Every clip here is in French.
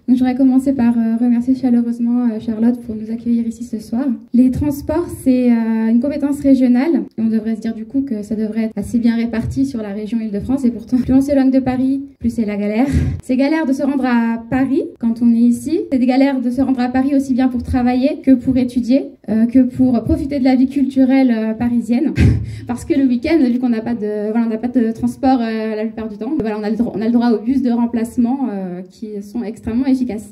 Donc, j'aurais commencé par remercier chaleureusement Charlotte pour nous accueillir ici ce soir. Les transports, c'est une compétence régionale. Et on devrait se dire du coup que ça devrait être assez bien réparti sur la région Île-de-France. Et pourtant, plus on s'éloigne de Paris, plus c'est la galère. C'est galère de se rendre à Paris quand on est ici. C'est des galères de se rendre à Paris aussi bien pour travailler que pour étudier, que pour profiter de la vie culturelle parisienne. Parce que le week-end, vu qu'on n'a pas de transport la plupart du temps, voilà, on a le droit aux bus de remplacement qui sont extrêmement efficaces.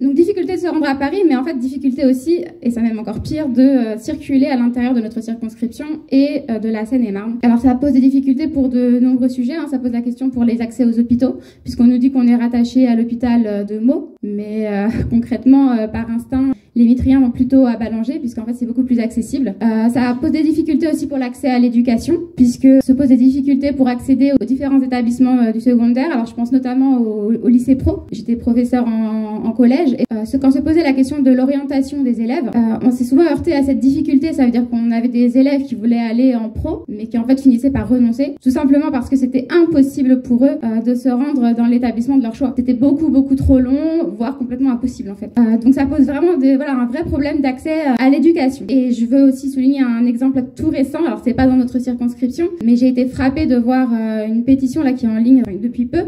Donc difficulté de se rendre à Paris, mais en fait difficulté aussi, et c'est même encore pire, de circuler à l'intérieur de notre circonscription et de la Seine-et-Marne. Alors ça pose des difficultés pour de nombreux sujets, ça pose la question pour les accès aux hôpitaux, puisqu'on nous dit qu'on est rattaché à l'hôpital de Meaux, mais concrètement, par instinct, les Mitriens vont plutôt à Ballanger, puisqu'en fait c'est beaucoup plus accessible. Ça pose des difficultés aussi pour l'accès à l'éducation, puisque se posent des difficultés pour accéder aux différents établissements du secondaire. Alors je pense notamment au lycée pro. J'étais professeure en collège, et quand se posait la question de l'orientation des élèves, on s'est souvent heurté à cette difficulté. Ça veut dire qu'on avait des élèves qui voulaient aller en pro, mais qui en fait finissaient par renoncer, tout simplement parce que c'était impossible pour eux de se rendre dans l'établissement de leur choix. C'était beaucoup trop long, voire complètement impossible en fait. Donc ça pose vraiment un vrai problème d'accès à l'éducation. Et je veux aussi souligner un exemple tout récent. Alors c'est pas dans notre circonscription, mais j'ai été frappée de voir une pétition là qui est en ligne depuis peu.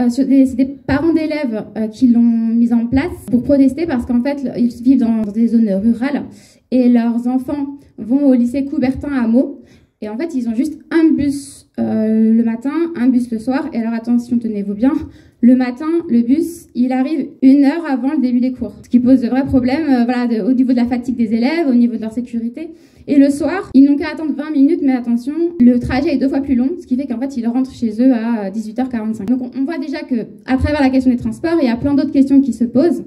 C'est des parents d'élèves qui l'ont mise en place pour protester parce qu'en fait ils vivent dans des zones rurales et leurs enfants vont au lycée Coubertin à Meaux, et en fait ils ont juste un bus le matin, un bus le soir. Et alors attention, tenez-vous bien, le matin le bus il arrive 1 heure avant le début des cours, ce qui pose de vrais problèmes au niveau de la fatigue des élèves, au niveau de leur sécurité. Et le soir, ils n'ont qu'à attendre 20 minutes, mais attention, le trajet est 2 fois plus long, ce qui fait qu'en fait, ils rentrent chez eux à 18h45. Donc on voit déjà que, à travers la question des transports, il y a plein d'autres questions qui se posent.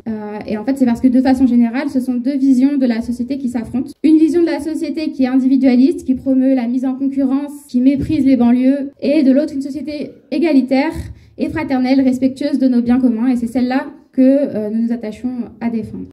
Et en fait, c'est parce que de façon générale, ce sont deux visions de la société qui s'affrontent. Une vision de la société qui est individualiste, qui promeut la mise en concurrence, qui méprise les banlieues, et de l'autre, une société égalitaire et fraternelle, respectueuse de nos biens communs. Et c'est celle-là que nous nous attachons à défendre.